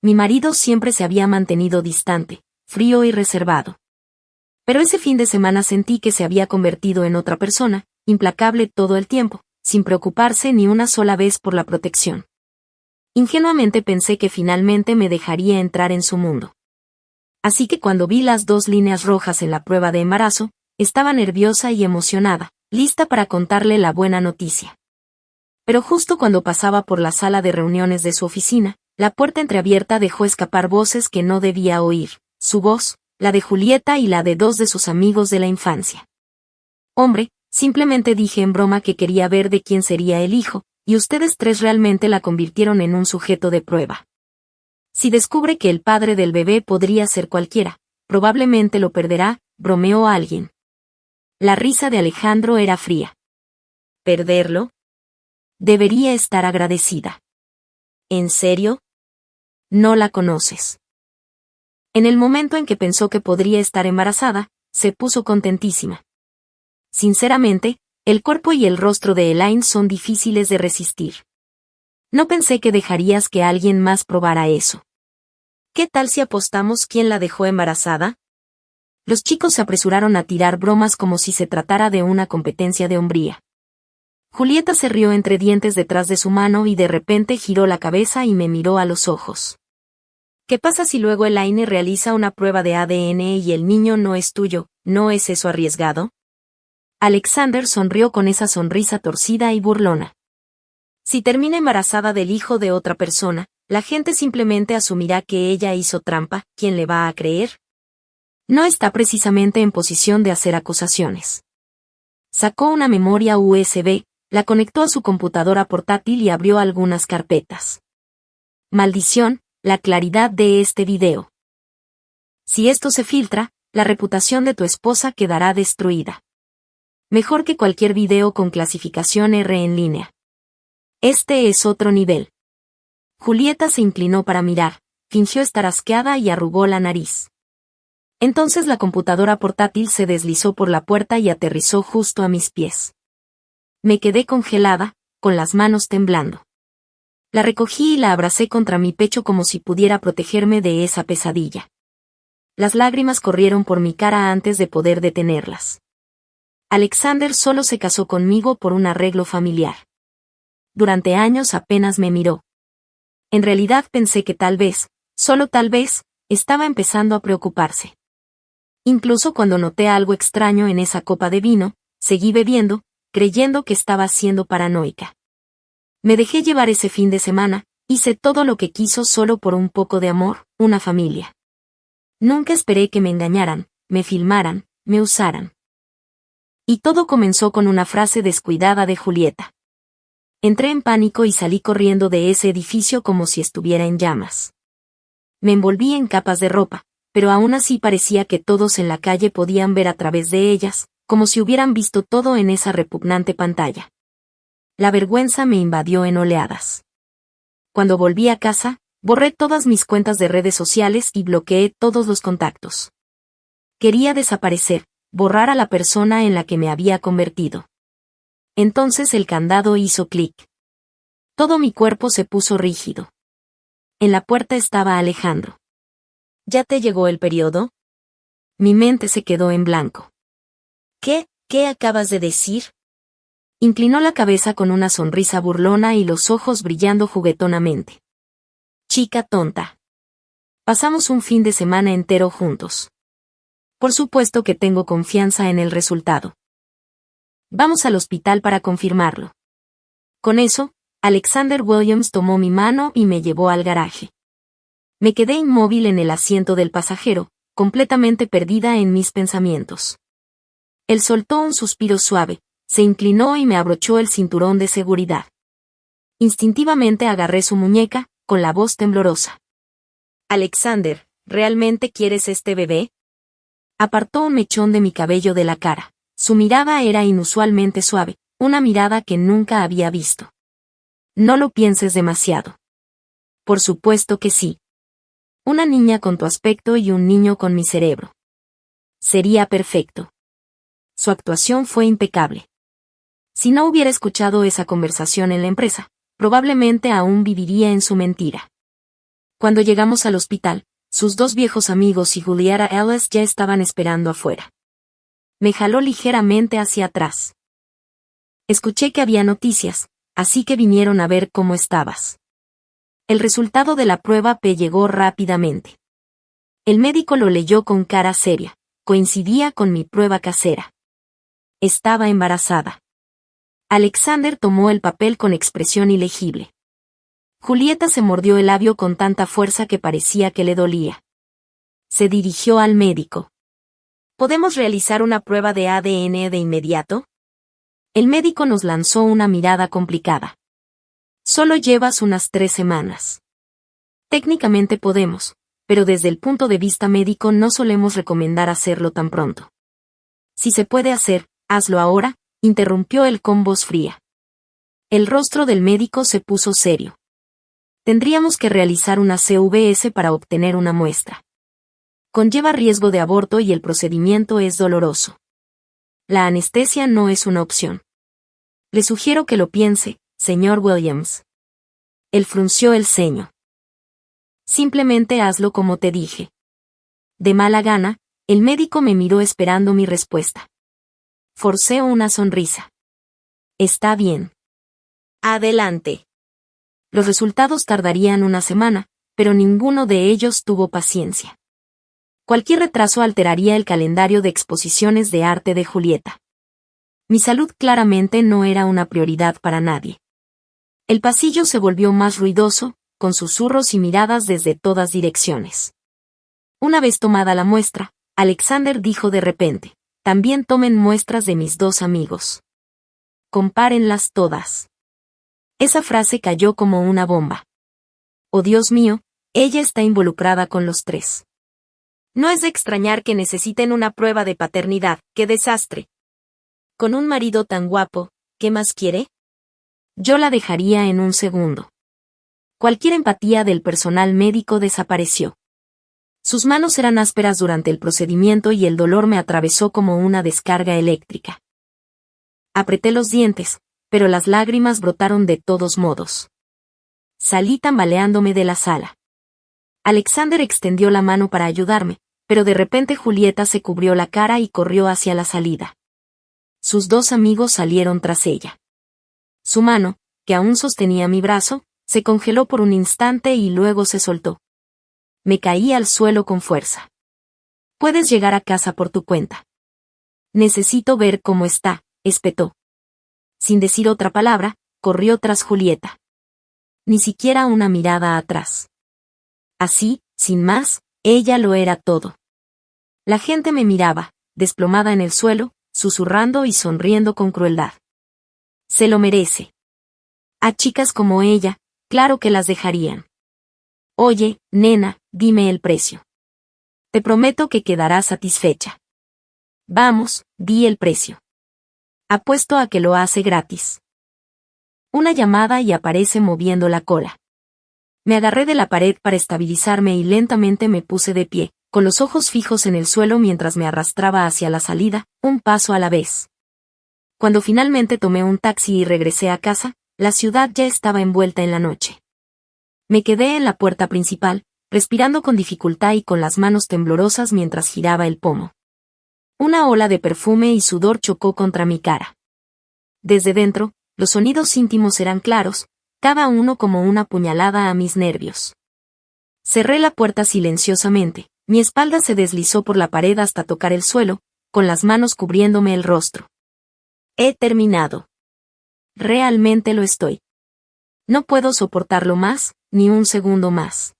Mi marido siempre se había mantenido distante, frío y reservado. Pero ese fin de semana sentí que se había convertido en otra persona, implacable todo el tiempo, sin preocuparse ni una sola vez por la protección. Ingenuamente pensé que finalmente me dejaría entrar en su mundo. Así que cuando vi las 2 líneas rojas en la prueba de embarazo, estaba nerviosa y emocionada, lista para contarle la buena noticia. Pero justo cuando pasaba por la sala de reuniones de su oficina, la puerta entreabierta dejó escapar voces que no debía oír, su voz, la de Julieta y la de 2 de sus amigos de la infancia. Hombre, simplemente dije en broma que quería ver de quién sería el hijo, y ustedes 3 realmente la convirtieron en un sujeto de prueba. Si descubre que el padre del bebé podría ser cualquiera, probablemente lo perderá, bromeó alguien. La risa de Alejandro era fría. ¿Perderlo? Debería estar agradecida. ¿En serio? No la conoces. En el momento en que pensó que podría estar embarazada, se puso contentísima. Sinceramente, el cuerpo y el rostro de Elaine son difíciles de resistir. No pensé que dejarías que alguien más probara eso. ¿Qué tal si apostamos quién la dejó embarazada? Los chicos se apresuraron a tirar bromas como si se tratara de una competencia de hombría. Julieta se rió entre dientes detrás de su mano y de repente giró la cabeza y me miró a los ojos. ¿Qué pasa si luego Elaine realiza una prueba de ADN y el niño no es tuyo? ¿No es eso arriesgado? Alexander sonrió con esa sonrisa torcida y burlona. Si termina embarazada del hijo de otra persona, la gente simplemente asumirá que ella hizo trampa. ¿Quién le va a creer? No está precisamente en posición de hacer acusaciones. Sacó una memoria USB, la conectó a su computadora portátil y abrió algunas carpetas. Maldición, la claridad de este video. Si esto se filtra, la reputación de tu esposa quedará destruida. Mejor que cualquier video con clasificación R en línea. Este es otro nivel. Julieta se inclinó para mirar, fingió estar asqueada y arrugó la nariz. Entonces la computadora portátil se deslizó por la puerta y aterrizó justo a mis pies. Me quedé congelada, con las manos temblando. La recogí y la abracé contra mi pecho como si pudiera protegerme de esa pesadilla. Las lágrimas corrieron por mi cara antes de poder detenerlas. Alexander solo se casó conmigo por un arreglo familiar. Durante años apenas me miró. En realidad pensé que tal vez, solo tal vez, estaba empezando a preocuparse. Incluso cuando noté algo extraño en esa copa de vino, seguí bebiendo, creyendo que estaba siendo paranoica. Me dejé llevar ese fin de semana, hice todo lo que quiso solo por un poco de amor, una familia. Nunca esperé que me engañaran, me filmaran, me usaran. Y todo comenzó con una frase descuidada de Julieta. Entré en pánico y salí corriendo de ese edificio como si estuviera en llamas. Me envolví en capas de ropa, pero aún así parecía que todos en la calle podían ver a través de ellas, como si hubieran visto todo en esa repugnante pantalla. La vergüenza me invadió en oleadas. Cuando volví a casa, borré todas mis cuentas de redes sociales y bloqueé todos los contactos. Quería desaparecer, borrar a la persona en la que me había convertido. Entonces el candado hizo clic. Todo mi cuerpo se puso rígido. En la puerta estaba Alejandro. ¿Ya te llegó el periodo? Mi mente se quedó en blanco. ¿Qué acabas de decir? Inclinó la cabeza con una sonrisa burlona y los ojos brillando juguetonamente. Chica tonta. Pasamos un fin de semana entero juntos. Por supuesto que tengo confianza en el resultado. Vamos al hospital para confirmarlo. Con eso, Alexander Williams tomó mi mano y me llevó al garaje. Me quedé inmóvil en el asiento del pasajero, completamente perdida en mis pensamientos. Él soltó un suspiro suave, se inclinó y me abrochó el cinturón de seguridad. Instintivamente agarré su muñeca, con la voz temblorosa. Alexander, ¿realmente quieres este bebé? Apartó un mechón de mi cabello de la cara. Su mirada era inusualmente suave, una mirada que nunca había visto. No lo pienses demasiado. Por supuesto que sí. Una niña con tu aspecto y un niño con mi cerebro. Sería perfecto. Su actuación fue impecable. Si no hubiera escuchado esa conversación en la empresa, probablemente aún viviría en su mentira. Cuando llegamos al hospital, sus dos viejos amigos y Julieta Ellis ya estaban esperando afuera. Me jaló ligeramente hacia atrás. Escuché que había noticias, así que vinieron a ver cómo estabas. El resultado de la prueba P llegó rápidamente. El médico lo leyó con cara seria. Coincidía con mi prueba casera. Estaba embarazada. Alexander tomó el papel con expresión ilegible. Julieta se mordió el labio con tanta fuerza que parecía que le dolía. Se dirigió al médico. ¿Podemos realizar una prueba de ADN de inmediato? El médico nos lanzó una mirada complicada. Solo llevas unas 3 semanas. Técnicamente podemos, pero desde el punto de vista médico no solemos recomendar hacerlo tan pronto. Si se puede hacer, hazlo ahora, interrumpió él con voz fría. El rostro del médico se puso serio. Tendríamos que realizar una CVS para obtener una muestra. Conlleva riesgo de aborto y el procedimiento es doloroso. La anestesia no es una opción. Le sugiero que lo piense, señor Williams. Él frunció el ceño. Simplemente hazlo como te dije. De mala gana, el médico me miró esperando mi respuesta. Forcé una sonrisa. Está bien. Adelante. Los resultados tardarían una semana, pero ninguno de ellos tuvo paciencia. Cualquier retraso alteraría el calendario de exposiciones de arte de Julieta. Mi salud claramente no era una prioridad para nadie. El pasillo se volvió más ruidoso, con susurros y miradas desde todas direcciones. Una vez tomada la muestra, Alexander dijo de repente, también tomen muestras de mis 2 amigos. Compárenlas todas. Esa frase cayó como una bomba. Oh Dios mío, ella está involucrada con los 3. No es de extrañar que necesiten una prueba de paternidad, ¡qué desastre! Con un marido tan guapo, ¿qué más quiere? Yo la dejaría en un segundo. Cualquier empatía del personal médico desapareció. Sus manos eran ásperas durante el procedimiento y el dolor me atravesó como una descarga eléctrica. Apreté los dientes, pero las lágrimas brotaron de todos modos. Salí tambaleándome de la sala. Alexander extendió la mano para ayudarme, pero de repente Julieta se cubrió la cara y corrió hacia la salida. Sus 2 amigos salieron tras ella. Su mano, que aún sostenía mi brazo, se congeló por un instante y luego se soltó. Me caí al suelo con fuerza. Puedes llegar a casa por tu cuenta. Necesito ver cómo está, espetó. Sin decir otra palabra, corrió tras Julieta. Ni siquiera una mirada atrás. Así, sin más, ella lo era todo. La gente me miraba, desplomada en el suelo, susurrando y sonriendo con crueldad. Se lo merece. A chicas como ella, claro que las dejarían. Oye, nena, dime el precio. Te prometo que quedarás satisfecha. Vamos, di el precio. Apuesto a que lo hace gratis. Una llamada y aparece moviendo la cola. Me agarré de la pared para estabilizarme y lentamente me puse de pie, con los ojos fijos en el suelo mientras me arrastraba hacia la salida, un paso a la vez. Cuando finalmente tomé un taxi y regresé a casa, la ciudad ya estaba envuelta en la noche. Me quedé en la puerta principal, respirando con dificultad y con las manos temblorosas mientras giraba el pomo. Una ola de perfume y sudor chocó contra mi cara. Desde dentro, los sonidos íntimos eran claros, cada uno como una puñalada a mis nervios. Cerré la puerta silenciosamente, mi espalda se deslizó por la pared hasta tocar el suelo, con las manos cubriéndome el rostro. He terminado. Realmente lo estoy. No puedo soportarlo más, ni un segundo más.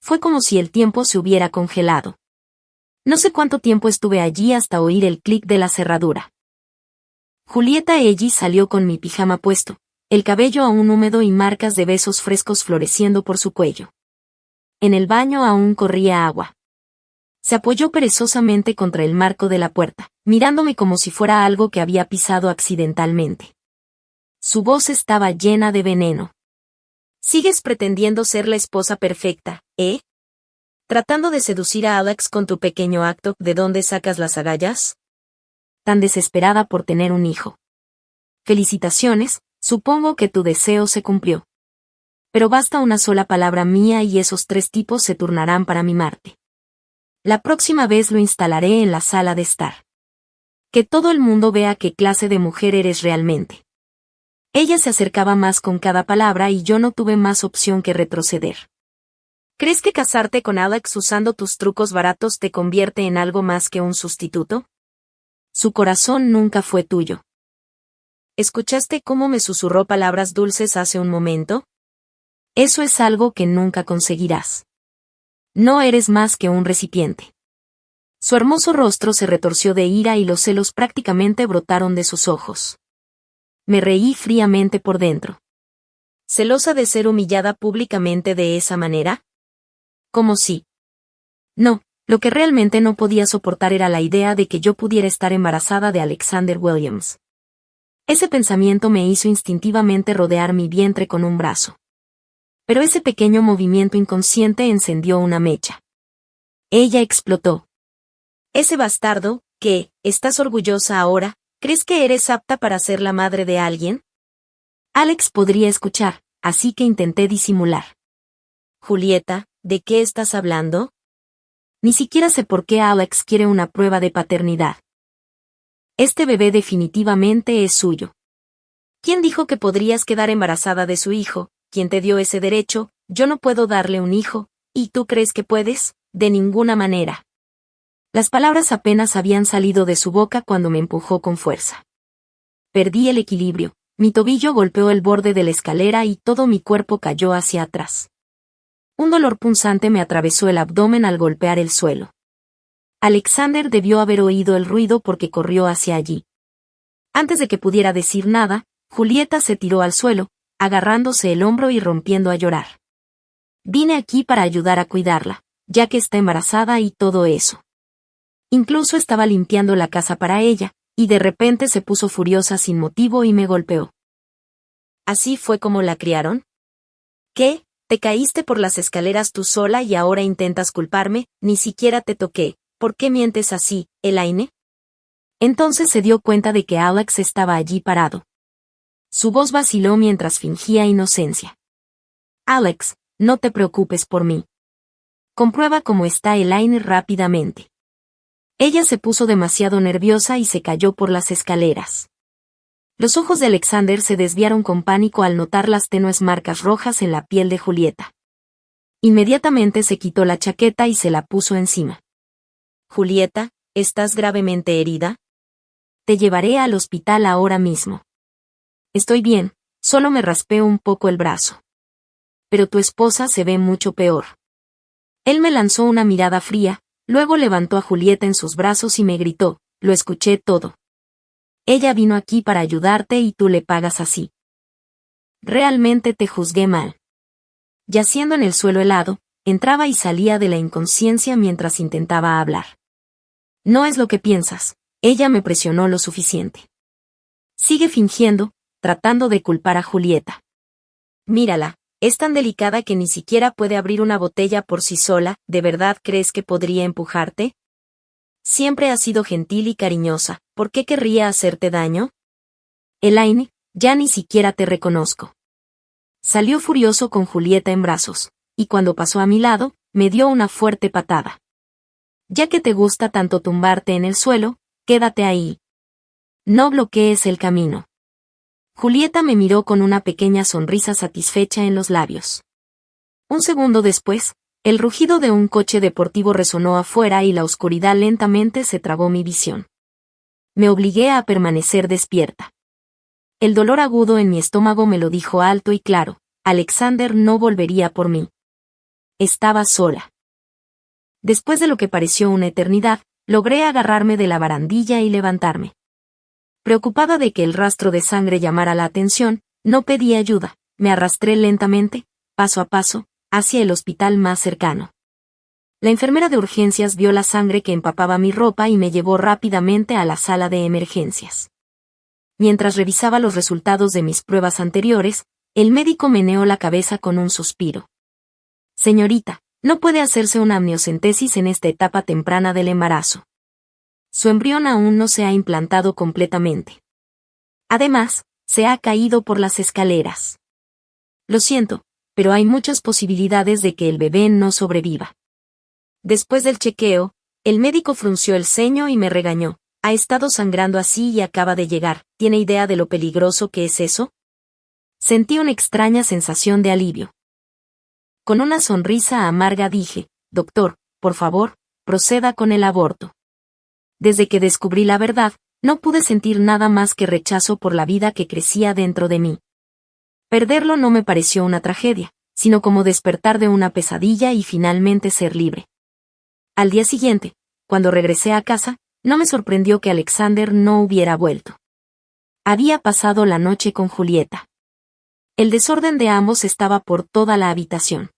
Fue como si el tiempo se hubiera congelado. No sé cuánto tiempo estuve allí hasta oír el clic de la cerradura. Julieta Ellis salió con mi pijama puesto, el cabello aún húmedo y marcas de besos frescos floreciendo por su cuello. En el baño aún corría agua. Se apoyó perezosamente contra el marco de la puerta, mirándome como si fuera algo que había pisado accidentalmente. Su voz estaba llena de veneno. ¿Sigues pretendiendo ser la esposa perfecta, eh? ¿Tratando de seducir a Alex con tu pequeño acto de dónde sacas las agallas? Tan desesperada por tener un hijo. Felicitaciones, supongo que tu deseo se cumplió. Pero basta una sola palabra mía y esos 3 tipos se turnarán para mimarte. La próxima vez lo instalaré en la sala de estar. Que todo el mundo vea qué clase de mujer eres realmente. Ella se acercaba más con cada palabra y yo no tuve más opción que retroceder. ¿Crees que casarte con Alex usando tus trucos baratos te convierte en algo más que un sustituto? Su corazón nunca fue tuyo. ¿Escuchaste cómo me susurró palabras dulces hace un momento? Eso es algo que nunca conseguirás. No eres más que un recipiente. Su hermoso rostro se retorció de ira y los celos prácticamente brotaron de sus ojos. Me reí fríamente por dentro. ¿Celosa de ser humillada públicamente de esa manera? Como si. No, lo que realmente no podía soportar era la idea de que yo pudiera estar embarazada de Alexander Williams. Ese pensamiento me hizo instintivamente rodear mi vientre con un brazo. Pero ese pequeño movimiento inconsciente encendió una mecha. Ella explotó. Ese bastardo, ¿qué? ¿Estás orgullosa ahora? ¿Crees que eres apta para ser la madre de alguien? Alex podría escuchar, así que intenté disimular. Julieta, ¿de qué estás hablando? Ni siquiera sé por qué Alex quiere una prueba de paternidad. Este bebé definitivamente es suyo. ¿Quién dijo que podrías quedar embarazada de su hijo? ¿Quién te dio ese derecho? Yo no puedo darle un hijo, ¿y tú crees que puedes? De ninguna manera. Las palabras apenas habían salido de su boca cuando me empujó con fuerza. Perdí el equilibrio, mi tobillo golpeó el borde de la escalera y todo mi cuerpo cayó hacia atrás. Un dolor punzante me atravesó el abdomen al golpear el suelo. Alexander debió haber oído el ruido porque corrió hacia allí. Antes de que pudiera decir nada, Julieta se tiró al suelo, agarrándose el hombro y rompiendo a llorar. Vine aquí para ayudar a cuidarla, ya que está embarazada y todo eso. Incluso estaba limpiando la casa para ella, y de repente se puso furiosa sin motivo y me golpeó. ¿Así fue como la criaron? ¿Qué? ¿Te caíste por las escaleras tú sola y ahora intentas culparme? Ni siquiera te toqué. ¿Por qué mientes así, Elaine? Entonces se dio cuenta de que Alex estaba allí parado. Su voz vaciló mientras fingía inocencia. Alex, no te preocupes por mí. Comprueba cómo está Elaine rápidamente. Ella se puso demasiado nerviosa y se cayó por las escaleras. Los ojos de Alexander se desviaron con pánico al notar las tenues marcas rojas en la piel de Julieta. Inmediatamente se quitó la chaqueta y se la puso encima. Julieta, ¿estás gravemente herida? Te llevaré al hospital ahora mismo. Estoy bien, solo me raspé un poco el brazo. Pero tu esposa se ve mucho peor. Él me lanzó una mirada fría, luego levantó a Julieta en sus brazos y me gritó, lo escuché todo. Ella vino aquí para ayudarte y tú le pagas así. Realmente te juzgué mal. Yaciendo en el suelo helado, entraba y salía de la inconsciencia mientras intentaba hablar. No es lo que piensas, ella me presionó lo suficiente. Sigue fingiendo, tratando de culpar a Julieta. Mírala, es tan delicada que ni siquiera puede abrir una botella por sí sola, ¿de verdad crees que podría empujarte? Siempre has sido gentil y cariñosa, ¿por qué querría hacerte daño? Elaine, ya ni siquiera te reconozco. Salió furioso con Julieta en brazos, y cuando pasó a mi lado, me dio una fuerte patada. Ya que te gusta tanto tumbarte en el suelo, quédate ahí. No bloquees el camino. Julieta me miró con una pequeña sonrisa satisfecha en los labios. Un segundo después, el rugido de un coche deportivo resonó afuera y la oscuridad lentamente se tragó mi visión. Me obligué a permanecer despierta. El dolor agudo en mi estómago me lo dijo alto y claro, Alexander no volvería por mí. Estaba sola. Después de lo que pareció una eternidad, logré agarrarme de la barandilla y levantarme. Preocupada de que el rastro de sangre llamara la atención, no pedí ayuda, me arrastré lentamente, paso a paso, hacia el hospital más cercano. La enfermera de urgencias vio la sangre que empapaba mi ropa y me llevó rápidamente a la sala de emergencias. Mientras revisaba los resultados de mis pruebas anteriores, el médico meneó la cabeza con un suspiro. Señorita, no puede hacerse una amniocentesis en esta etapa temprana del embarazo. Su embrión aún no se ha implantado completamente. Además, se ha caído por las escaleras. Lo siento, pero hay muchas posibilidades de que el bebé no sobreviva. Después del chequeo, el médico frunció el ceño y me regañó. Ha estado sangrando así y acaba de llegar. ¿Tiene idea de lo peligroso que es eso? Sentí una extraña sensación de alivio. Con una sonrisa amarga dije, doctor, por favor, proceda con el aborto. Desde que descubrí la verdad, no pude sentir nada más que rechazo por la vida que crecía dentro de mí. Perderlo no me pareció una tragedia, sino como despertar de una pesadilla y finalmente ser libre. Al día siguiente, cuando regresé a casa, no me sorprendió que Alexander no hubiera vuelto. Había pasado la noche con Julieta. El desorden de ambos estaba por toda la habitación.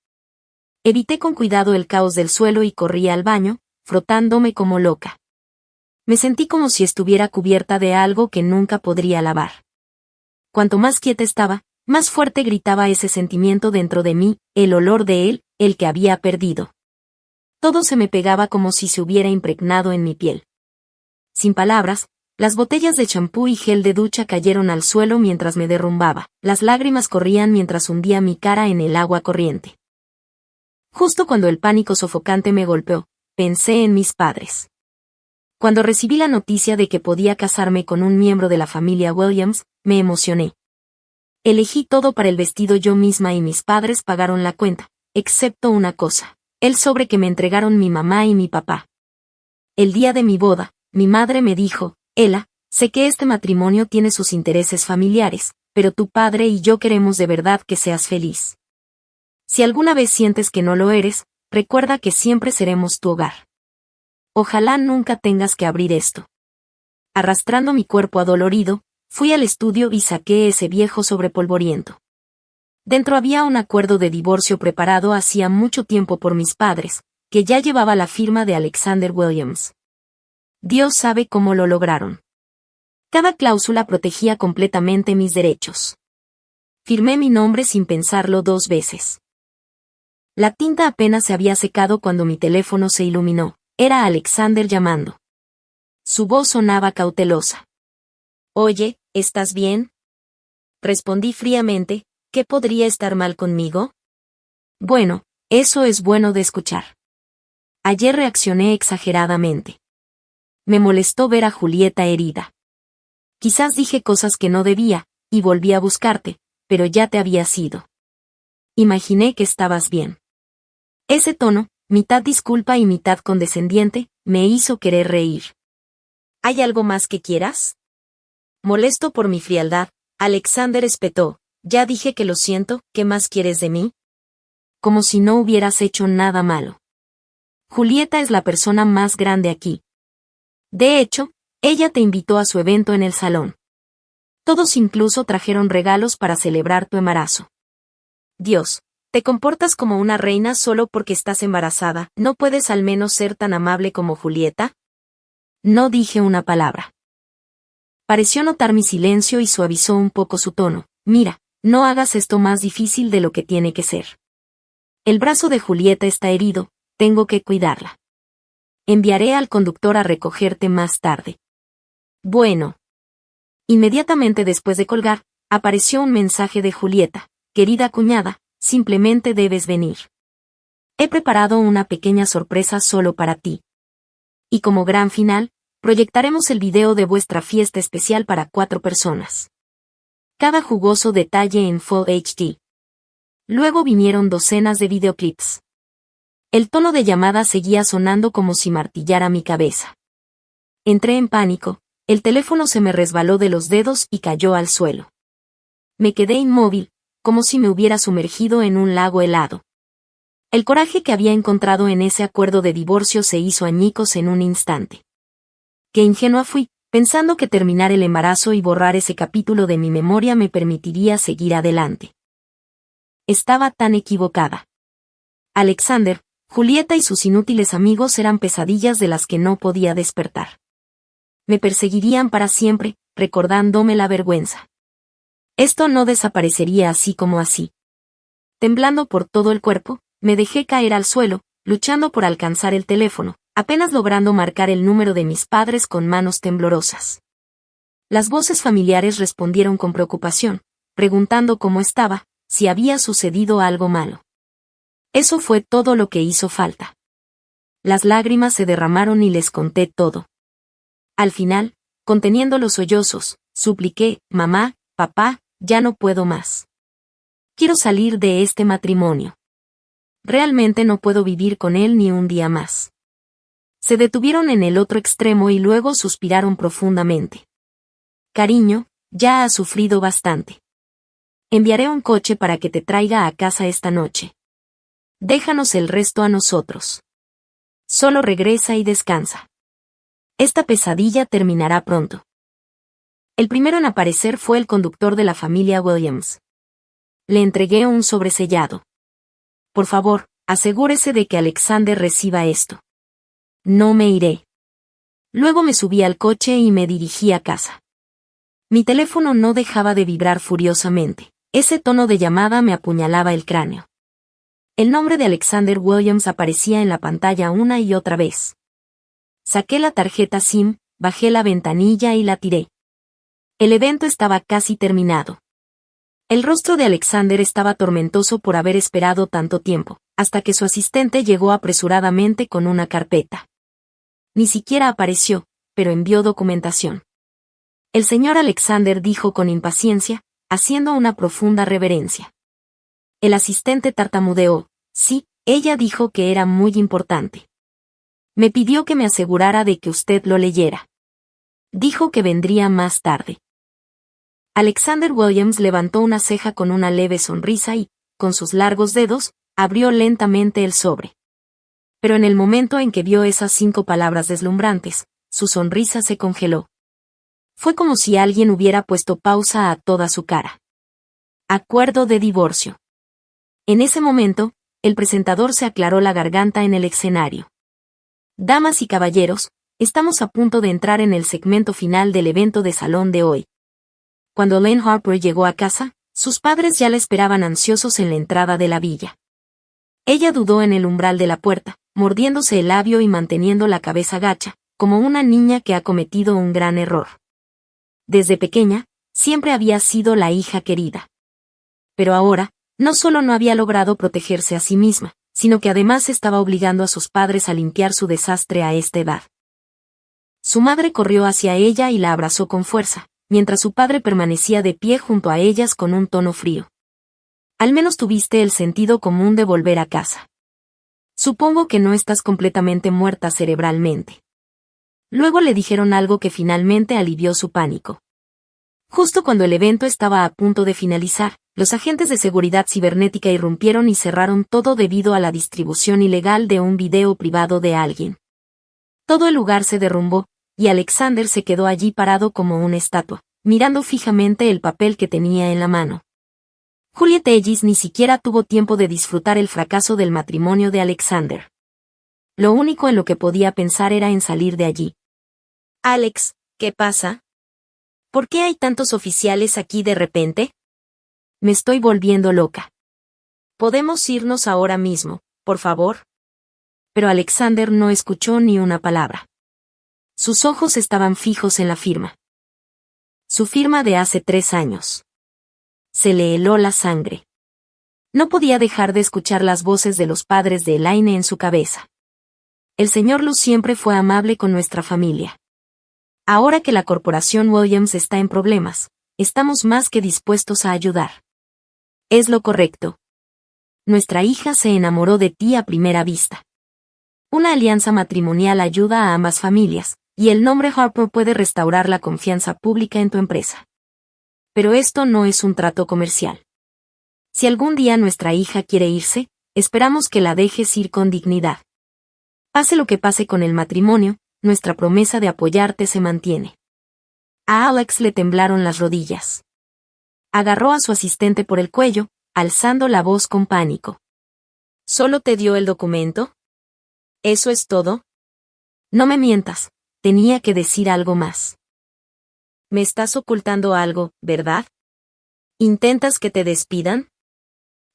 Evité con cuidado el caos del suelo y corrí al baño, frotándome como loca. Me sentí como si estuviera cubierta de algo que nunca podría lavar. Cuanto más quieta estaba, más fuerte gritaba ese sentimiento dentro de mí, el olor de él, el que había perdido. Todo se me pegaba como si se hubiera impregnado en mi piel. Sin palabras, las botellas de champú y gel de ducha cayeron al suelo mientras me derrumbaba, las lágrimas corrían mientras hundía mi cara en el agua corriente. Justo cuando el pánico sofocante me golpeó, pensé en mis padres. Cuando recibí la noticia de que podía casarme con un miembro de la familia Williams, me emocioné. Elegí todo para el vestido yo misma y mis padres pagaron la cuenta, excepto una cosa, el sobre que me entregaron mi mamá y mi papá. El día de mi boda, mi madre me dijo, Ella, sé que este matrimonio tiene sus intereses familiares, pero tu padre y yo queremos de verdad que seas feliz. Si alguna vez sientes que no lo eres, recuerda que siempre seremos tu hogar. Ojalá nunca tengas que abrir esto. Arrastrando mi cuerpo adolorido, fui al estudio y saqué ese viejo sobre polvoriento. Dentro había un acuerdo de divorcio preparado hacía mucho tiempo por mis padres, que ya llevaba la firma de Alexander Williams. Dios sabe cómo lo lograron. Cada cláusula protegía completamente mis derechos. Firmé mi nombre sin pensarlo 2 veces. La tinta apenas se había secado cuando mi teléfono se iluminó. Era Alexander llamando. Su voz sonaba cautelosa. Oye, ¿estás bien? Respondí fríamente, ¿qué podría estar mal conmigo? Bueno, eso es bueno de escuchar. Ayer reaccioné exageradamente. Me molestó ver a Julieta herida. Quizás dije cosas que no debía, y volví a buscarte, pero ya te habías ido. Imaginé que estabas bien. Ese tono, mitad disculpa y mitad condescendiente, me hizo querer reír. ¿Hay algo más que quieras? Molesto por mi frialdad, Alexander espetó, ya dije que lo siento, ¿qué más quieres de mí? Como si no hubieras hecho nada malo. Julieta es la persona más grande aquí. De hecho, ella te invitó a su evento en el salón. Todos incluso trajeron regalos para celebrar tu embarazo. Dios, ¿te comportas como una reina solo porque estás embarazada? ¿No puedes al menos ser tan amable como Julieta? No dije una palabra. Pareció notar mi silencio y suavizó un poco su tono. Mira, no hagas esto más difícil de lo que tiene que ser. El brazo de Julieta está herido, tengo que cuidarla. Enviaré al conductor a recogerte más tarde. Bueno. Inmediatamente después de colgar, apareció un mensaje de Julieta. Querida cuñada, simplemente debes venir. He preparado una pequeña sorpresa solo para ti. Y como gran final, proyectaremos el video de vuestra fiesta especial para 4 personas. Cada jugoso detalle en Full HD. Luego vinieron docenas de videoclips. El tono de llamada seguía sonando como si martillara mi cabeza. Entré en pánico, el teléfono se me resbaló de los dedos y cayó al suelo. Me quedé inmóvil, como si me hubiera sumergido en un lago helado. El coraje que había encontrado en ese acuerdo de divorcio se hizo añicos en un instante. Qué ingenua fui, pensando que terminar el embarazo y borrar ese capítulo de mi memoria me permitiría seguir adelante. Estaba tan equivocada. Alexander, Julieta y sus inútiles amigos eran pesadillas de las que no podía despertar. Me perseguirían para siempre, recordándome la vergüenza. Esto no desaparecería así como así. Temblando por todo el cuerpo, me dejé caer al suelo, luchando por alcanzar el teléfono, apenas logrando marcar el número de mis padres con manos temblorosas. Las voces familiares respondieron con preocupación, preguntando cómo estaba, si había sucedido algo malo. Eso fue todo lo que hizo falta. Las lágrimas se derramaron y les conté todo. Al final, conteniendo los sollozos, supliqué, mamá, papá, ya no puedo más. Quiero salir de este matrimonio. Realmente no puedo vivir con él ni un día más. Se detuvieron en el otro extremo y luego suspiraron profundamente. Cariño, ya has sufrido bastante. Enviaré un coche para que te traiga a casa esta noche. Déjanos el resto a nosotros. Solo regresa y descansa. Esta pesadilla terminará pronto. El primero en aparecer fue el conductor de la familia Williams. Le entregué un sobresellado. Por favor, asegúrese de que Alexander reciba esto. No me iré. Luego me subí al coche y me dirigí a casa. Mi teléfono no dejaba de vibrar furiosamente. Ese tono de llamada me apuñalaba el cráneo. El nombre de Alexander Williams aparecía en la pantalla una y otra vez. Saqué la tarjeta SIM, bajé la ventanilla y la tiré. El evento estaba casi terminado. El rostro de Alexander estaba tormentoso por haber esperado tanto tiempo, hasta que su asistente llegó apresuradamente con una carpeta. Ni siquiera apareció, pero envió documentación. El señor Alexander dijo con impaciencia, haciendo una profunda reverencia. El asistente tartamudeó, sí, ella dijo que era muy importante. Me pidió que me asegurara de que usted lo leyera. Dijo que vendría más tarde. Alexander Williams levantó una ceja con una leve sonrisa y, con sus largos dedos, abrió lentamente el sobre. Pero en el momento en que vio esas 5 palabras deslumbrantes, su sonrisa se congeló. Fue como si alguien hubiera puesto pausa a toda su cara. Acuerdo de divorcio. En ese momento, el presentador se aclaró la garganta en el escenario. Damas y caballeros, estamos a punto de entrar en el segmento final del evento de salón de hoy. Cuando Lane Harper llegó a casa, sus padres ya la esperaban ansiosos en la entrada de la villa. Ella dudó en el umbral de la puerta, mordiéndose el labio y manteniendo la cabeza gacha, como una niña que ha cometido un gran error. Desde pequeña, siempre había sido la hija querida. Pero ahora, no solo no había logrado protegerse a sí misma, sino que además estaba obligando a sus padres a limpiar su desastre a esta edad. Su madre corrió hacia ella y la abrazó con fuerza, mientras su padre permanecía de pie junto a ellas con un tono frío. Al menos tuviste el sentido común de volver a casa. Supongo que no estás completamente muerta cerebralmente. Luego le dijeron algo que finalmente alivió su pánico. Justo cuando el evento estaba a punto de finalizar, los agentes de seguridad cibernética irrumpieron y cerraron todo debido a la distribución ilegal de un video privado de alguien. Todo el lugar se derrumbó, y Alexander se quedó allí parado como una estatua, mirando fijamente el papel que tenía en la mano. Juliet Ellis ni siquiera tuvo tiempo de disfrutar el fracaso del matrimonio de Alexander. Lo único en lo que podía pensar era en salir de allí. Alex, ¿qué pasa? ¿Por qué hay tantos oficiales aquí de repente? Me estoy volviendo loca. ¿Podemos irnos ahora mismo, por favor? Pero Alexander no escuchó ni una palabra. Sus ojos estaban fijos en la firma. Su firma de hace 3 años. Se le heló la sangre. No podía dejar de escuchar las voces de los padres de Elaine en su cabeza. El señor Luz siempre fue amable con nuestra familia. Ahora que la corporación Williams está en problemas, estamos más que dispuestos a ayudar. Es lo correcto. Nuestra hija se enamoró de ti a primera vista. Una alianza matrimonial ayuda a ambas familias, y el nombre Harper puede restaurar la confianza pública en tu empresa. Pero esto no es un trato comercial. Si algún día nuestra hija quiere irse, esperamos que la dejes ir con dignidad. Pase lo que pase con el matrimonio, nuestra promesa de apoyarte se mantiene. A Alex le temblaron las rodillas. Agarró a su asistente por el cuello, alzando la voz con pánico. ¿Solo te dio el documento? ¿Eso es todo? No me mientas, tenía que decir algo más. Me estás ocultando algo, ¿verdad? ¿Intentas que te despidan?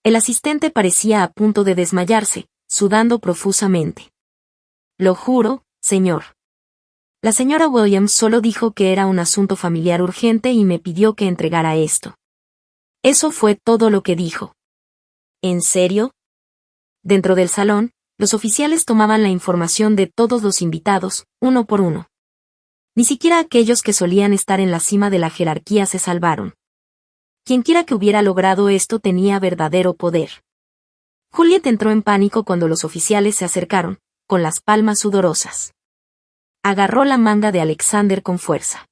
El asistente parecía a punto de desmayarse, sudando profusamente. Lo juro, señor. La señora Williams solo dijo que era un asunto familiar urgente y me pidió que entregara esto. Eso fue todo lo que dijo. ¿En serio? Dentro del salón, los oficiales tomaban la información de todos los invitados, uno por uno. Ni siquiera aquellos que solían estar en la cima de la jerarquía se salvaron. Quienquiera que hubiera logrado esto tenía verdadero poder. Juliet entró en pánico cuando los oficiales se acercaron, con las palmas sudorosas. Agarró la manga de Alexander con fuerza.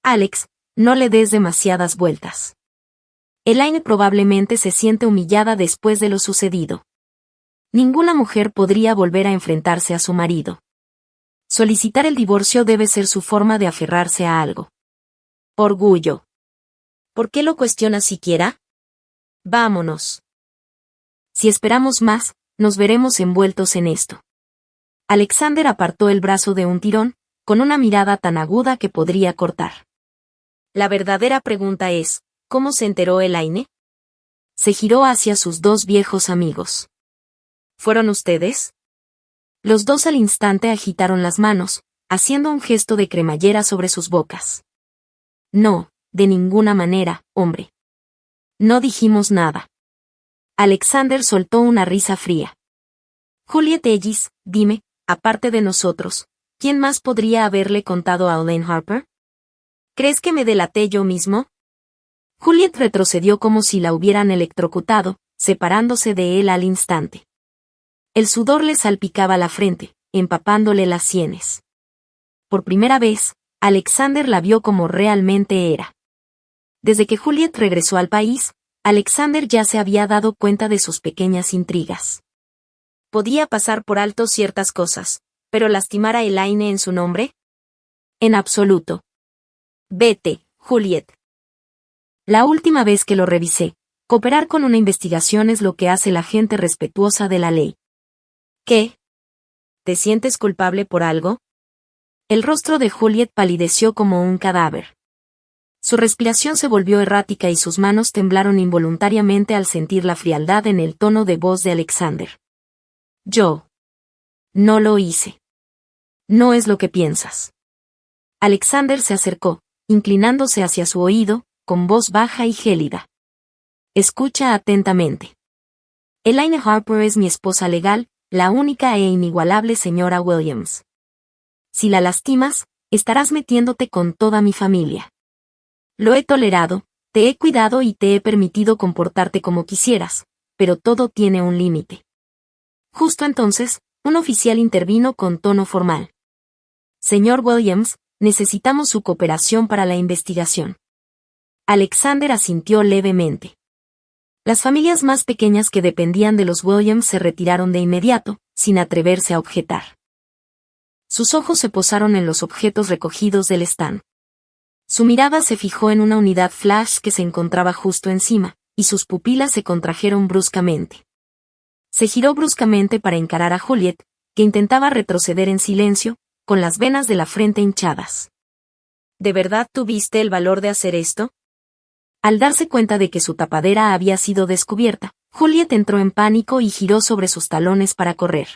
Alex, no le des demasiadas vueltas. Elaine probablemente se siente humillada después de lo sucedido. Ninguna mujer podría volver a enfrentarse a su marido. Solicitar el divorcio debe ser su forma de aferrarse a algo. Orgullo. ¿Por qué lo cuestiona siquiera? Vámonos. Si esperamos más, nos veremos envueltos en esto. Alexander apartó el brazo de un tirón, con una mirada tan aguda que podría cortar. La verdadera pregunta es, ¿cómo se enteró Elaine? Se giró hacia sus dos viejos amigos. ¿Fueron ustedes? Los dos al instante agitaron las manos, haciendo un gesto de cremallera sobre sus bocas. No, de ninguna manera, hombre. No dijimos nada. Alexander soltó una risa fría. Juliet Ellis, dime, aparte de nosotros, ¿quién más podría haberle contado a Elaine Harper? ¿Crees que me delaté yo mismo? Juliet retrocedió como si la hubieran electrocutado, separándose de él al instante. El sudor le salpicaba la frente, empapándole las sienes. Por primera vez, Alexander la vio como realmente era. Desde que Juliet regresó al país, Alexander ya se había dado cuenta de sus pequeñas intrigas. Podía pasar por alto ciertas cosas, pero lastimar a Elaine en su nombre? En absoluto. Vete, Juliet. La última vez que lo revisé, cooperar con una investigación es lo que hace la gente respetuosa de la ley. ¿Qué? ¿Te sientes culpable por algo? El rostro de Juliet palideció como un cadáver. Su respiración se volvió errática y sus manos temblaron involuntariamente al sentir la frialdad en el tono de voz de Alexander. Yo. No lo hice. No es lo que piensas. Alexander se acercó, inclinándose hacia su oído, con voz baja y gélida. Escucha atentamente. Elaine Harper es mi esposa legal, la única e inigualable señora Williams. Si la lastimas, estarás metiéndote con toda mi familia. Lo he tolerado, te he cuidado y te he permitido comportarte como quisieras, pero todo tiene un límite. Justo entonces, un oficial intervino con tono formal. Señor Williams, necesitamos su cooperación para la investigación. Alexander asintió levemente. Las familias más pequeñas que dependían de los Williams se retiraron de inmediato, sin atreverse a objetar. Sus ojos se posaron en los objetos recogidos del stand. Su mirada se fijó en una unidad flash que se encontraba justo encima, y sus pupilas se contrajeron bruscamente. Se giró bruscamente para encarar a Juliet, que intentaba retroceder en silencio, con las venas de la frente hinchadas. ¿De verdad tuviste el valor de hacer esto? Al darse cuenta de que su tapadera había sido descubierta, Juliet entró en pánico y giró sobre sus talones para correr.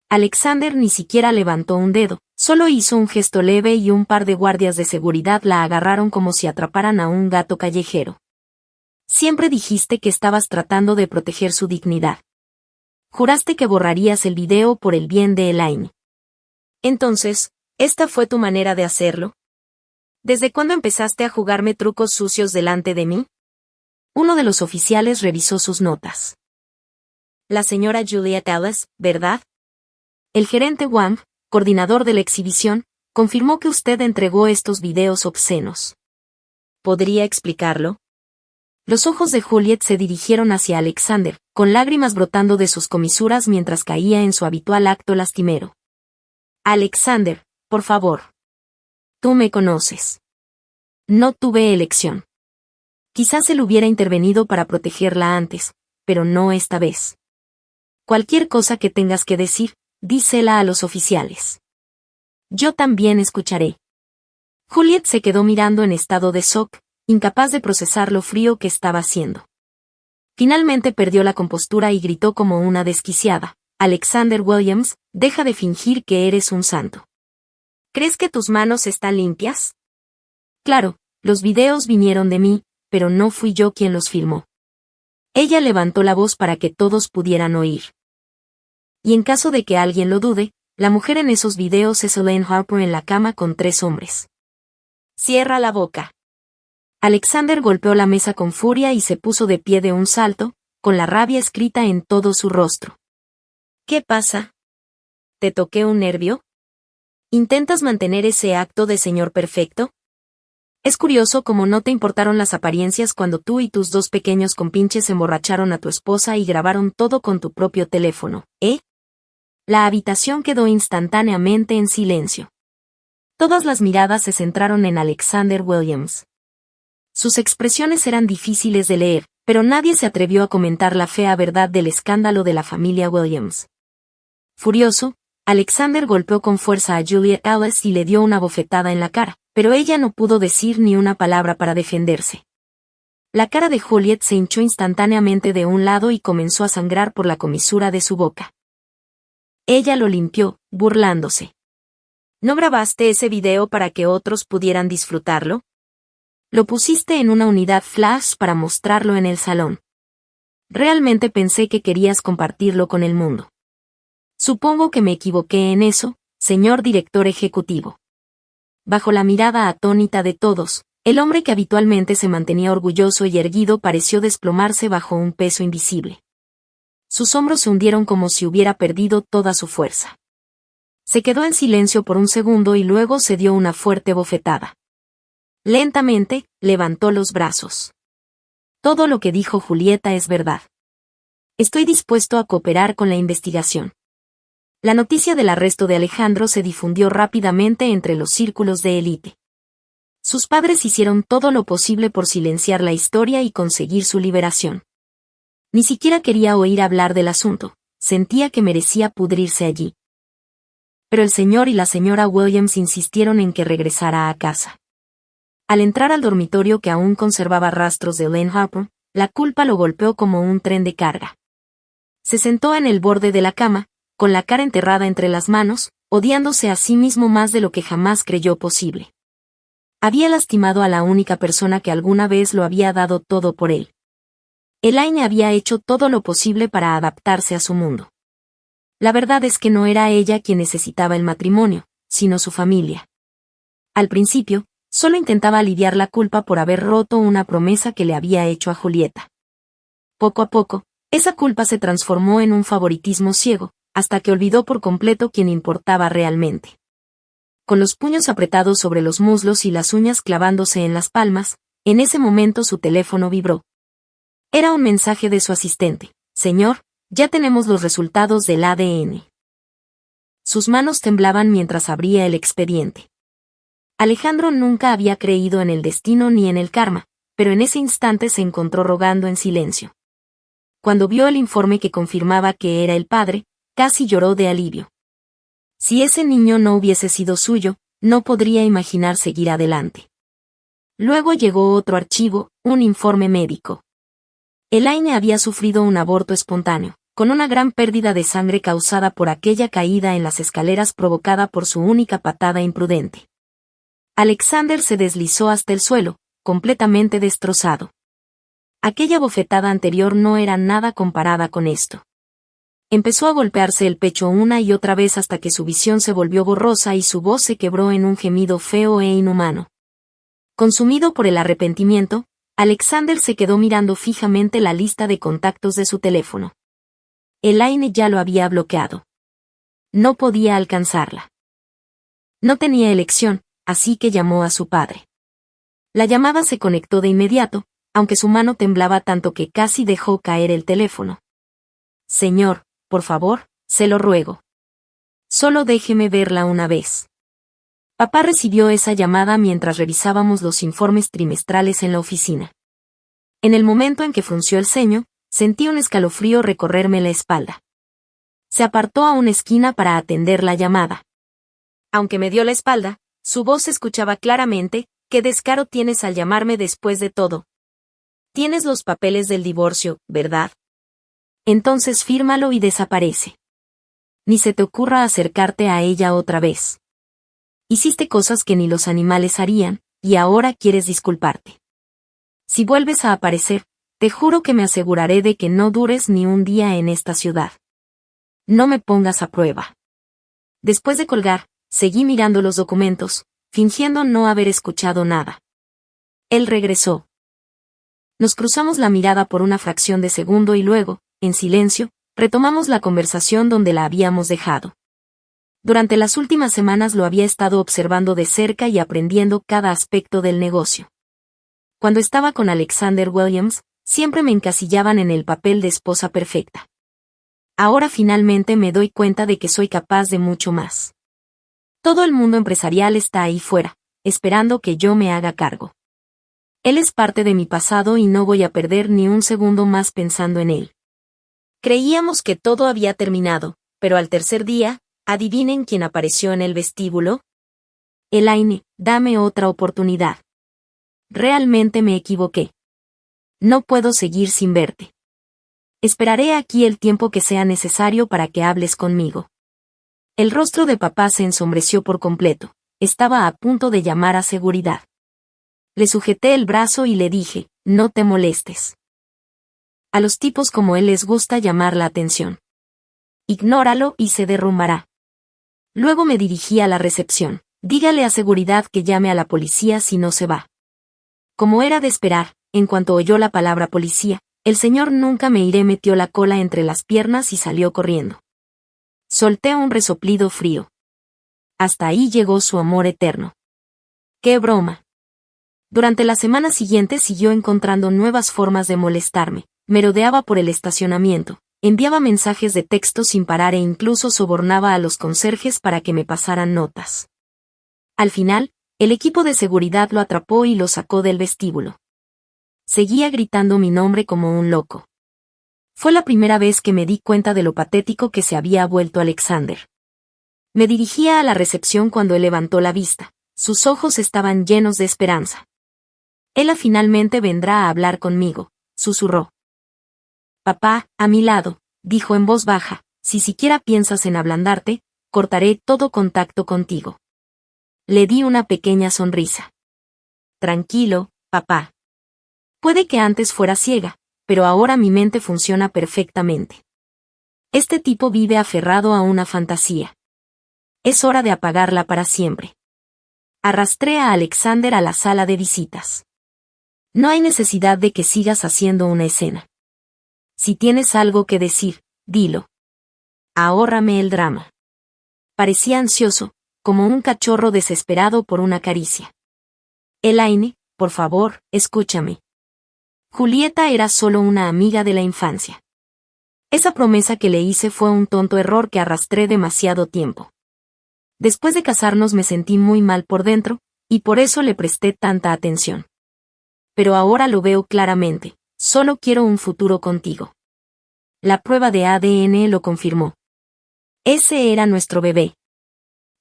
Alexander ni siquiera levantó un dedo, solo hizo un gesto leve y un par de guardias de seguridad la agarraron como si atraparan a un gato callejero. Siempre dijiste que estabas tratando de proteger su dignidad. Juraste que borrarías el video por el bien de Elaine. Entonces, ¿esta fue tu manera de hacerlo? ¿Desde cuándo empezaste a jugarme trucos sucios delante de mí? Uno de los oficiales revisó sus notas. La señora Juliet Ellis, ¿verdad? El gerente Wang, coordinador de la exhibición, confirmó que usted entregó estos videos obscenos. ¿Podría explicarlo? Los ojos de Juliet se dirigieron hacia Alexander, con lágrimas brotando de sus comisuras mientras caía en su habitual acto lastimero. Alexander, por favor. Tú me conoces. No tuve elección. Quizás él hubiera intervenido para protegerla antes, pero no esta vez. Cualquier cosa que tengas que decir, dísela a los oficiales. Yo también escucharé. Juliet se quedó mirando en estado de shock, incapaz de procesar lo frío que estaba haciendo. Finalmente perdió la compostura y gritó como una desquiciada. Alexander Williams, deja de fingir que eres un santo. ¿Crees que tus manos están limpias? Claro, los videos vinieron de mí, pero no fui yo quien los filmó. Ella levantó la voz para que todos pudieran oír. Y en caso de que alguien lo dude, la mujer en esos videos es Elaine Harper en la cama con 3 hombres. Cierra la boca. Alexander golpeó la mesa con furia y se puso de pie de un salto, con la rabia escrita en todo su rostro. ¿Qué pasa? ¿Te toqué un nervio? ¿Intentas mantener ese acto de señor perfecto? Es curioso cómo no te importaron las apariencias cuando tú y tus 2 pequeños compinches emborracharon a tu esposa y grabaron todo con tu propio teléfono, ¿eh? La habitación quedó instantáneamente en silencio. Todas las miradas se centraron en Alexander Williams. Sus expresiones eran difíciles de leer, pero nadie se atrevió a comentar la fea verdad del escándalo de la familia Williams. Furioso, Alexander golpeó con fuerza a Juliet Ellis y le dio una bofetada en la cara, pero ella no pudo decir ni una palabra para defenderse. La cara de Juliet se hinchó instantáneamente de un lado y comenzó a sangrar por la comisura de su boca. Ella lo limpió, burlándose. ¿No grabaste ese video para que otros pudieran disfrutarlo? Lo pusiste en una unidad flash para mostrarlo en el salón. Realmente pensé que querías compartirlo con el mundo. Supongo que me equivoqué en eso, señor director ejecutivo. Bajo la mirada atónita de todos, el hombre que habitualmente se mantenía orgulloso y erguido pareció desplomarse bajo un peso invisible. Sus hombros se hundieron como si hubiera perdido toda su fuerza. Se quedó en silencio por un segundo y luego se dio una fuerte bofetada. Lentamente, levantó los brazos. Todo lo que dijo Julieta es verdad. Estoy dispuesto a cooperar con la investigación. La noticia del arresto de Alejandro se difundió rápidamente entre los círculos de élite. Sus padres hicieron todo lo posible por silenciar la historia y conseguir su liberación. Ni siquiera quería oír hablar del asunto, sentía que merecía pudrirse allí. Pero el señor y la señora Williams insistieron en que regresara a casa. Al entrar al dormitorio que aún conservaba rastros de Elaine Harper, la culpa lo golpeó como un tren de carga. Se sentó en el borde de la cama, con la cara enterrada entre las manos, odiándose a sí mismo más de lo que jamás creyó posible. Había lastimado a la única persona que alguna vez lo había dado todo por él. Elaine había hecho todo lo posible para adaptarse a su mundo. La verdad es que no era ella quien necesitaba el matrimonio, sino su familia. Al principio, solo intentaba aliviar la culpa por haber roto una promesa que le había hecho a Julieta. Poco a poco, esa culpa se transformó en un favoritismo ciego, hasta que olvidó por completo quién importaba realmente. Con los puños apretados sobre los muslos y las uñas clavándose en las palmas, en ese momento su teléfono vibró. Era un mensaje de su asistente. Señor, ya tenemos los resultados del ADN. Sus manos temblaban mientras abría el expediente. Alejandro nunca había creído en el destino ni en el karma, pero en ese instante se encontró rogando en silencio. Cuando vio el informe que confirmaba que era el padre, casi lloró de alivio. Si ese niño no hubiese sido suyo, no podría imaginar seguir adelante. Luego llegó otro archivo, un informe médico. Elaine había sufrido un aborto espontáneo, con una gran pérdida de sangre causada por aquella caída en las escaleras provocada por su única patada imprudente. Alexander se deslizó hasta el suelo, completamente destrozado. Aquella bofetada anterior no era nada comparada con esto. Empezó a golpearse el pecho una y otra vez hasta que su visión se volvió borrosa y su voz se quebró en un gemido feo e inhumano. Consumido por el arrepentimiento, Alexander se quedó mirando fijamente la lista de contactos de su teléfono. Elaine ya lo había bloqueado. No podía alcanzarla. No tenía elección, así que llamó a su padre. La llamada se conectó de inmediato, aunque su mano temblaba tanto que casi dejó caer el teléfono. Señor, por favor, se lo ruego. Solo déjeme verla una vez. Papá recibió esa llamada mientras revisábamos los informes trimestrales en la oficina. En el momento en que frunció el ceño, sentí un escalofrío recorrerme la espalda. Se apartó a una esquina para atender la llamada. Aunque me dio la espalda, su voz se escuchaba claramente. ¿Qué descaro tienes al llamarme después de todo? Tienes los papeles del divorcio, ¿verdad? Entonces fírmalo y desaparece. Ni se te ocurra acercarte a ella otra vez. Hiciste cosas que ni los animales harían, y ahora quieres disculparte. Si vuelves a aparecer, te juro que me aseguraré de que no dures ni un día en esta ciudad. No me pongas a prueba. Después de colgar, seguí mirando los documentos, fingiendo no haber escuchado nada. Él regresó. Nos cruzamos la mirada por una fracción de segundo y luego, en silencio, retomamos la conversación donde la habíamos dejado. Durante las últimas semanas lo había estado observando de cerca y aprendiendo cada aspecto del negocio. Cuando estaba con Alexander Williams, siempre me encasillaban en el papel de esposa perfecta. Ahora finalmente me doy cuenta de que soy capaz de mucho más. Todo el mundo empresarial está ahí fuera, esperando que yo me haga cargo. Él es parte de mi pasado y no voy a perder ni un segundo más pensando en él. Creíamos que todo había terminado, pero al tercer día, ¿adivinen quién apareció en el vestíbulo? Elaine, dame otra oportunidad. Realmente me equivoqué. No puedo seguir sin verte. Esperaré aquí el tiempo que sea necesario para que hables conmigo. El rostro de papá se ensombreció por completo. Estaba a punto de llamar a seguridad. Le sujeté el brazo y le dije, no te molestes. A los tipos como él les gusta llamar la atención. Ignóralo y se derrumbará. Luego me dirigí a la recepción. Dígale a seguridad que llame a la policía si no se va. Como era de esperar, en cuanto oyó la palabra policía, el señor nunca me iré metió la cola entre las piernas y salió corriendo. Solté un resoplido frío. Hasta ahí llegó su amor eterno. ¡Qué broma! Durante la semana siguiente siguió encontrando nuevas formas de molestarme, merodeaba por el estacionamiento, enviaba mensajes de texto sin parar e incluso sobornaba a los conserjes para que me pasaran notas. Al final, el equipo de seguridad lo atrapó y lo sacó del vestíbulo. Seguía gritando mi nombre como un loco. Fue la primera vez que me di cuenta de lo patético que se había vuelto Alexander. Me dirigía a la recepción cuando él levantó la vista. Sus ojos estaban llenos de esperanza. Ella finalmente vendrá a hablar conmigo, susurró. Papá, a mi lado, dijo en voz baja, si siquiera piensas en ablandarte, cortaré todo contacto contigo. Le di una pequeña sonrisa. Tranquilo, papá. Puede que antes fuera ciega, pero ahora mi mente funciona perfectamente. Este tipo vive aferrado a una fantasía. Es hora de apagarla para siempre. Arrastré a Alexander a la sala de visitas. No hay necesidad de que sigas haciendo una escena. Si tienes algo que decir, dilo. Ahórrame el drama. Parecía ansioso, como un cachorro desesperado por una caricia. Elaine, por favor, escúchame. Julieta era solo una amiga de la infancia. Esa promesa que le hice fue un tonto error que arrastré demasiado tiempo. Después de casarnos me sentí muy mal por dentro, y por eso le presté tanta atención. Pero ahora lo veo claramente, solo quiero un futuro contigo. La prueba de ADN lo confirmó. Ese era nuestro bebé.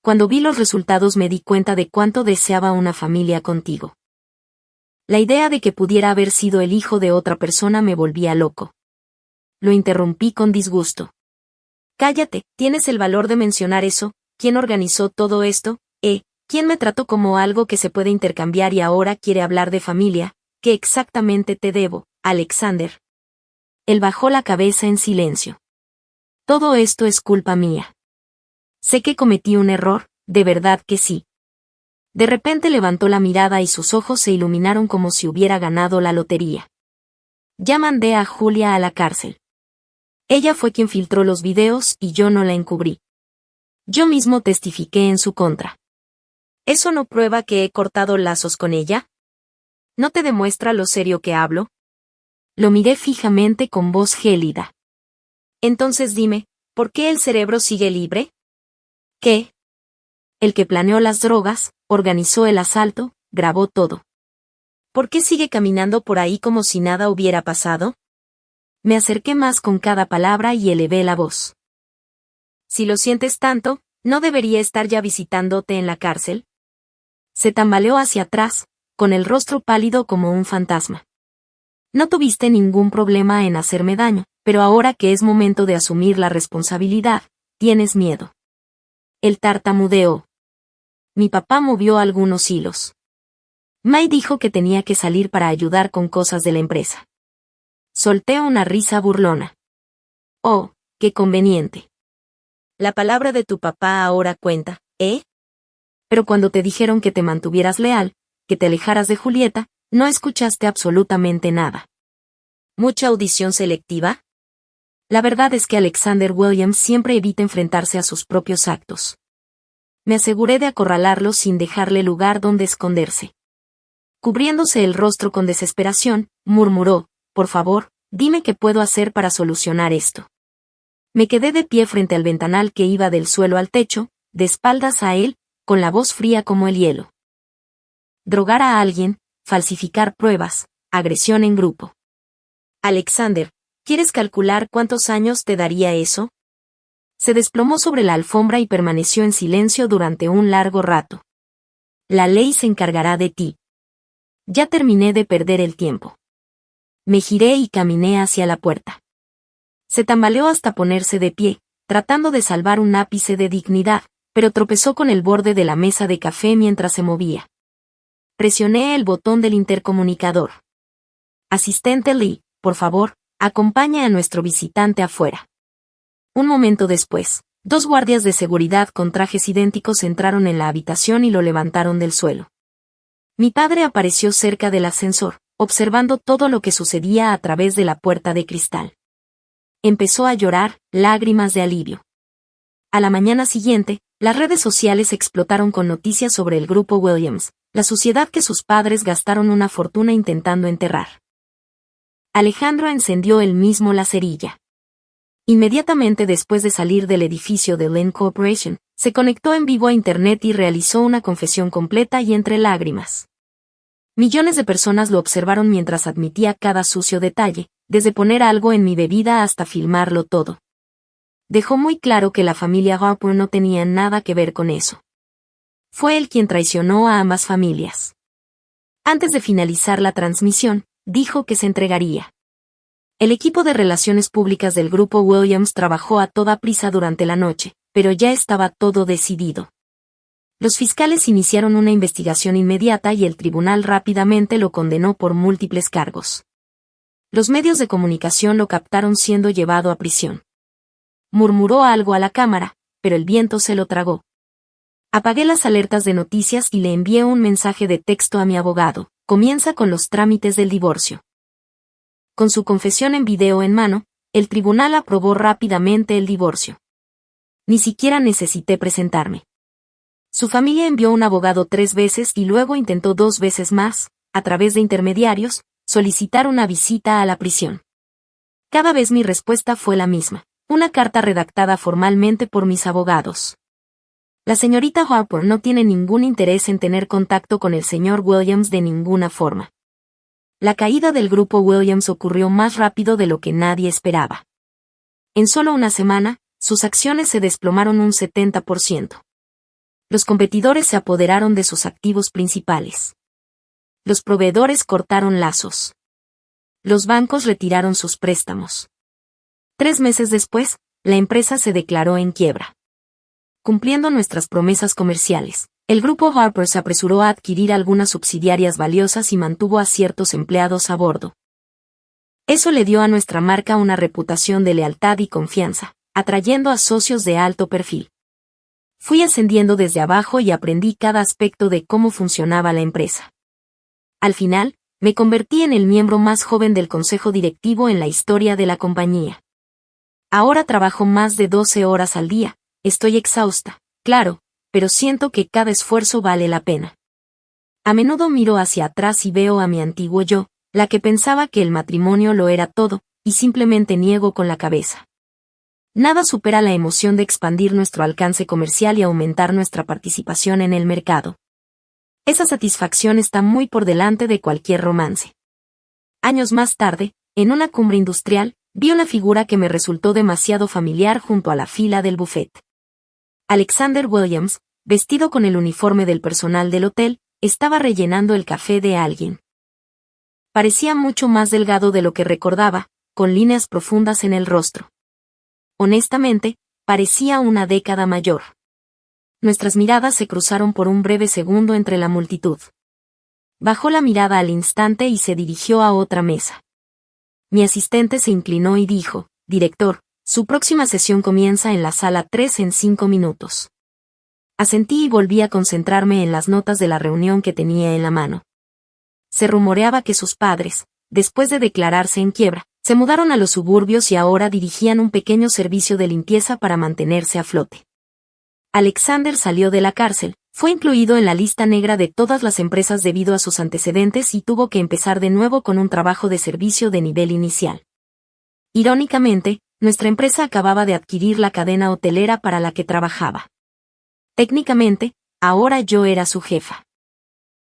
Cuando vi los resultados me di cuenta de cuánto deseaba una familia contigo. La idea de que pudiera haber sido el hijo de otra persona me volvía loco. Lo interrumpí con disgusto. Cállate, ¿tienes el valor de mencionar eso? ¿Quién organizó todo esto? ¿Quién me trató como algo que se puede intercambiar y ahora quiere hablar de familia? ¿Qué exactamente te debo, Alexander? Él bajó la cabeza en silencio. Todo esto es culpa mía. Sé que cometí un error, de verdad que sí. De repente levantó la mirada y sus ojos se iluminaron como si hubiera ganado la lotería. Ya mandé a Julia a la cárcel. Ella fue quien filtró los videos y yo no la encubrí. Yo mismo testifiqué en su contra. ¿Eso no prueba que he cortado lazos con ella? ¿No te demuestra lo serio que hablo? Lo miré fijamente con voz gélida. Entonces dime, ¿por qué el cerebro sigue libre? ¿Qué? El que planeó las drogas, organizó el asalto, grabó todo. ¿Por qué sigue caminando por ahí como si nada hubiera pasado? Me acerqué más con cada palabra y elevé la voz. Si lo sientes tanto, ¿no debería estar ya visitándote en la cárcel? Se tambaleó hacia atrás, con el rostro pálido como un fantasma. No tuviste ningún problema en hacerme daño, pero ahora que es momento de asumir la responsabilidad, tienes miedo. Él tartamudeó. Mi papá movió algunos hilos. May dijo que tenía que salir para ayudar con cosas de la empresa. Solté una risa burlona. Oh, qué conveniente. La palabra de tu papá ahora cuenta, ¿eh? Pero cuando te dijeron que te mantuvieras leal, que te alejaras de Julieta, no escuchaste absolutamente nada. ¿Mucha audición selectiva? La verdad es que Alexander Williams siempre evita enfrentarse a sus propios actos. Me aseguré de acorralarlo sin dejarle lugar donde esconderse. Cubriéndose el rostro con desesperación, murmuró, por favor, dime qué puedo hacer para solucionar esto. Me quedé de pie frente al ventanal que iba del suelo al techo, de espaldas a él, con la voz fría como el hielo. Drogar a alguien, falsificar pruebas, agresión en grupo. Alexander, ¿quieres calcular cuántos años te daría eso? Se desplomó sobre la alfombra y permaneció en silencio durante un largo rato. La ley se encargará de ti. Ya terminé de perder el tiempo. Me giré y caminé hacia la puerta. Se tambaleó hasta ponerse de pie, tratando de salvar un ápice de dignidad, pero tropezó con el borde de la mesa de café mientras se movía. Presioné el botón del intercomunicador. Asistente Lee, por favor, acompaña a nuestro visitante afuera. Un momento después, 2 guardias de seguridad con trajes idénticos entraron en la habitación y lo levantaron del suelo. Mi padre apareció cerca del ascensor, observando todo lo que sucedía a través de la puerta de cristal. Empezó a llorar, lágrimas de alivio. A la mañana siguiente, las redes sociales explotaron con noticias sobre el grupo Williams, la suciedad que sus padres gastaron una fortuna intentando enterrar. Alejandro encendió él mismo la cerilla. Inmediatamente después de salir del edificio de Lynn Corporation, se conectó en vivo a Internet y realizó una confesión completa y entre lágrimas. Millones de personas lo observaron mientras admitía cada sucio detalle, desde poner algo en mi bebida hasta filmarlo todo. Dejó muy claro que la familia Harper no tenía nada que ver con eso. Fue él quien traicionó a ambas familias. Antes de finalizar la transmisión, dijo que se entregaría. El equipo de relaciones públicas del grupo Williams trabajó a toda prisa durante la noche, pero ya estaba todo decidido. Los fiscales iniciaron una investigación inmediata y el tribunal rápidamente lo condenó por múltiples cargos. Los medios de comunicación lo captaron siendo llevado a prisión. Murmuró algo a la cámara, pero el viento se lo tragó. Apagué las alertas de noticias y le envié un mensaje de texto a mi abogado. Comienza con los trámites del divorcio. Con su confesión en video en mano, el tribunal aprobó rápidamente el divorcio. Ni siquiera necesité presentarme. Su familia envió un abogado 3 veces y luego intentó 2 veces más, a través de intermediarios, solicitar una visita a la prisión. Cada vez mi respuesta fue la misma, una carta redactada formalmente por mis abogados. La señorita Harper no tiene ningún interés en tener contacto con el señor Williams de ninguna forma. La caída del grupo Williams ocurrió más rápido de lo que nadie esperaba. En solo una semana, sus acciones se desplomaron un 70%. Los competidores se apoderaron de sus activos principales. Los proveedores cortaron lazos. Los bancos retiraron sus préstamos. 3 meses después, la empresa se declaró en quiebra. Cumpliendo nuestras promesas comerciales, el grupo Harper se apresuró a adquirir algunas subsidiarias valiosas y mantuvo a ciertos empleados a bordo. Eso le dio a nuestra marca una reputación de lealtad y confianza, atrayendo a socios de alto perfil. Fui ascendiendo desde abajo y aprendí cada aspecto de cómo funcionaba la empresa. Al final, me convertí en el miembro más joven del consejo directivo en la historia de la compañía. Ahora trabajo más de 12 horas al día. Estoy exhausta, claro, pero siento que cada esfuerzo vale la pena. A menudo miro hacia atrás y veo a mi antiguo yo, la que pensaba que el matrimonio lo era todo, y simplemente niego con la cabeza. Nada supera la emoción de expandir nuestro alcance comercial y aumentar nuestra participación en el mercado. Esa satisfacción está muy por delante de cualquier romance. Años más tarde, en una cumbre industrial, vi una figura que me resultó demasiado familiar junto a la fila del buffet. Alexander Williams, vestido con el uniforme del personal del hotel, estaba rellenando el café de alguien. Parecía mucho más delgado de lo que recordaba, con líneas profundas en el rostro. Honestamente, parecía una década mayor. Nuestras miradas se cruzaron por un breve segundo entre la multitud. Bajó la mirada al instante y se dirigió a otra mesa. Mi asistente se inclinó y dijo, «Director, su próxima sesión comienza en la sala 3 en 5 minutos». Asentí y volví a concentrarme en las notas de la reunión que tenía en la mano. Se rumoreaba que sus padres, después de declararse en quiebra, se mudaron a los suburbios y ahora dirigían un pequeño servicio de limpieza para mantenerse a flote. Alexander salió de la cárcel, fue incluido en la lista negra de todas las empresas debido a sus antecedentes y tuvo que empezar de nuevo con un trabajo de servicio de nivel inicial. Irónicamente, nuestra empresa acababa de adquirir la cadena hotelera para la que trabajaba. Técnicamente, ahora yo era su jefa.